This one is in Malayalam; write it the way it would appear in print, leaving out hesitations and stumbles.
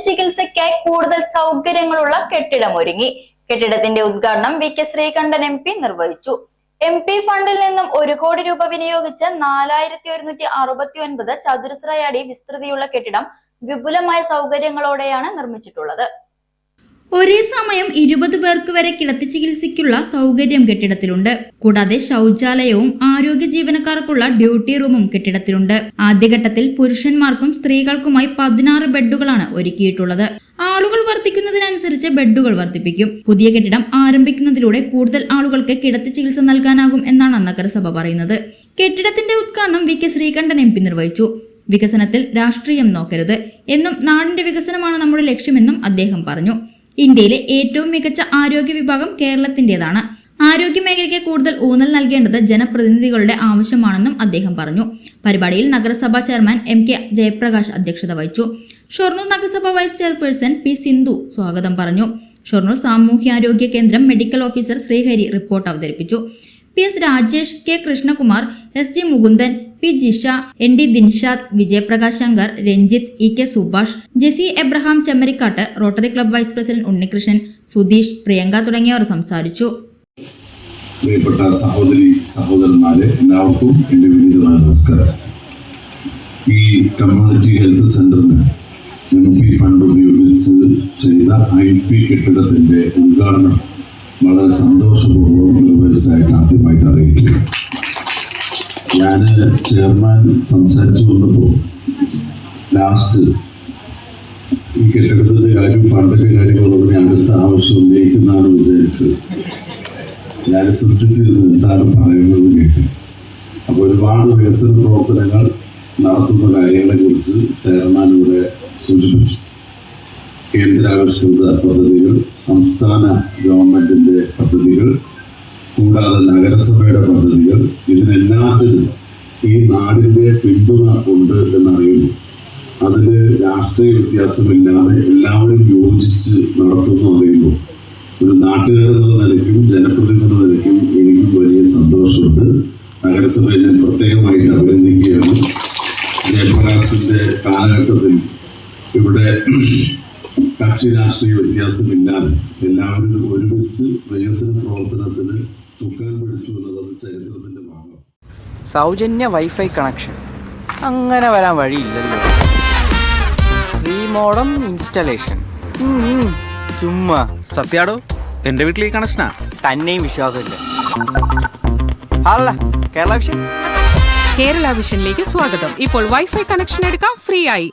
ചികിത്സയ്ക്കായി കൂടുതൽ സൗകര്യങ്ങളുള്ള കെട്ടിടം ഒരുങ്ങി. കെട്ടിടത്തിന്റെ ഉദ്ഘാടനം വി.കെ. ശ്രീകണ്ഠൻ MP നിർവഹിച്ചു. MP ഫണ്ടിൽ നിന്നും 1 കോടി രൂപ വിനിയോഗിച്ച് 4169 ചതുരശ്രയടി വിസ്തൃതിയുള്ള കെട്ടിടം വിപുലമായ സൗകര്യങ്ങളോടെയാണ് നിർമ്മിച്ചിട്ടുള്ളത്. ഒരേ സമയം 20 പേർക്ക് വരെ കിടത്തി ചികിത്സയ്ക്കുള്ള സൗകര്യം കെട്ടിടത്തിലുണ്ട്. കൂടാതെ ശൗചാലയവും ആരോഗ്യ ജീവനക്കാർക്കുള്ള ഡ്യൂട്ടി റൂമും കെട്ടിടത്തിലുണ്ട്. ആദ്യഘട്ടത്തിൽ പുരുഷന്മാർക്കും സ്ത്രീകൾക്കുമായി 16 ബെഡുകളാണ് ഒരുക്കിയിട്ടുള്ളത്. ആളുകൾ വർദ്ധിക്കുന്നതിനനുസരിച്ച് ബെഡുകൾ വർദ്ധിപ്പിക്കും. പുതിയ കെട്ടിടം ആരംഭിക്കുന്നതിലൂടെ കൂടുതൽ ആളുകൾക്ക് കിടത്തി ചികിത്സ നൽകാനാകും എന്നാണ് നഗരസഭ പറയുന്നത്. കെട്ടിടത്തിന്റെ ഉദ്ഘാടനം വി.കെ. ശ്രീകണ്ഠൻ MP നിർവഹിച്ചു. വികസനത്തിൽ രാഷ്ട്രീയം നോക്കരുത് എന്നും നാടിന്റെ വികസനമാണ് നമ്മുടെ ലക്ഷ്യമെന്നും അദ്ദേഹം പറഞ്ഞു. ഇന്ത്യയിലെ ഏറ്റവും മികച്ച ആരോഗ്യ വിഭാഗം കേരളത്തിന്റേതാണ്. ആരോഗ്യ മേഖലയ്ക്ക് കൂടുതൽ ഊന്നൽ നൽകേണ്ടത് ജനപ്രതിനിധികളുടെ ആവശ്യമാണെന്നും അദ്ദേഹം പറഞ്ഞു. പരിപാടിയിൽ നഗരസഭാ ചെയർമാൻ MK ജയപ്രകാശ് അധ്യക്ഷത വഹിച്ചു. ഷൊർണൂർ നഗരസഭ വൈസ് ചെയർപേഴ്സൺ P. സിന്ധു സ്വാഗതം പറഞ്ഞു. ഷൊർണൂർ സാമൂഹ്യാരോഗ്യ കേന്ദ്രം മെഡിക്കൽ ഓഫീസർ ശ്രീഹരി റിപ്പോർട്ട് അവതരിപ്പിച്ചു. PS Rajesh, K. Krishnakumar, SG Mukundan, P. Jisha, ND Dinshad, Vijayaprakash Shankar, Ranjith, EK Subhash, Jessy Abraham Chemmarikkattu, rotary club vice president Unnikrishnan, Sudheesh, Priyanka തുടങ്ങിയവർ സംസാരിച്ചു. പ്രിയപ്പെട്ട സഹോദരി സഹോദരന്മാരെ, എല്ലാവർക്കും എൻ്റെ വിനീതമായ നമസ്കാരം. ഈ കമ്മ്യൂണിറ്റി ഹെൽത്ത് സെന്ററിന് MP ഫണ്ട് ഉപയോഗിച്ച് ചെയ്ത IP കെട്ടിടത്തിന്റെ ഉദ്ഘാടനം വളരെ സന്തോഷപൂർവ്വം നിർവഹിച്ചതായിട്ട് ആദ്യമായിട്ട് അറിയിക്കുക. ഞാൻ ചെയർമാൻ സംസാരിച്ചു വന്നപ്പോൾ ലാസ്റ്റ് ഈ കെട്ടിടത്തിന്റെ കാര്യം ഫണ്ടിന്റെ കാര്യങ്ങളൊക്കെ അടുത്ത ആവശ്യം ഉന്നയിക്കുന്നതാണ് വിചാരിച്ചത്. ഞാൻ ശ്രദ്ധിച്ചിരുന്നു എന്താണ് പറയുന്നത് കേട്ടു. അപ്പോൾ ഒരുപാട് വികസന പ്രവർത്തനങ്ങൾ നടത്തുന്ന കാര്യങ്ങളെ കുറിച്ച് ചെയർമാൻ ഇവിടെ സൂചിപ്പിച്ചു. കേന്ദ്രാവിഷ്കൃത പദ്ധതികൾ, സംസ്ഥാന ഗവൺമെന്റിന്റെ പദ്ധതികൾ, കൂടാതെ നഗരസഭയുടെ പദ്ധതികൾ, ഇതിനെല്ലാത്തിനും ഈ നാടിന്റെ പിന്തുണ ഉണ്ട് എന്നറിയുന്നു. അതിൽ രാഷ്ട്രീയ വ്യത്യാസമില്ലാതെ എല്ലാവരും യോജിച്ച് നടത്തുന്നു അറിയുമ്പോൾ ഒരു നാട്ടുകാരെന്നുള്ള നിലയ്ക്കും ജനപ്രതിനിധി എന്ന നിലയ്ക്കും എനിക്കും വലിയ സന്തോഷമുണ്ട്. നഗരസഭയെ ഞാൻ പ്രത്യേകമായിട്ട് അഭിനന്ദിക്കുകയാണ്. ജയപ്രകാശിന്റെ കാലഘട്ടത്തിൽ ഇവിടെ കക്ഷി രാഷ്ട്രീയ വ്യത്യാസമില്ലാതെ എല്ലാവരും ഒരുമിച്ച് വികസന പ്രവർത്തനത്തിന് ചുക്കാൻ പിടിച്ചു എന്നുള്ളത് ചരിത്രത്തിന്റെ ഭാഗം. സൗജന്യ വൈഫൈ കണക്ഷൻ അങ്ങനെ വരാൻ വഴിയില്ലല്ലോ. ഫ്രീ മോഡം ഇൻസ്റ്റലേഷൻ ചുമ്മാ. സത്യാടോ, എന്റെ വീട്ടിൽ ഈ കണക്ഷനാ. തന്നെയും വിശ്വാസമില്ല. അല്ല, കേരള വിഷൻ. കേരള വിഷനിലേക്ക് സ്വാഗതം. ഇപ്പോൾ വൈഫൈ കണക്ഷൻ എടുക്കാം ഫ്രീ ആയി.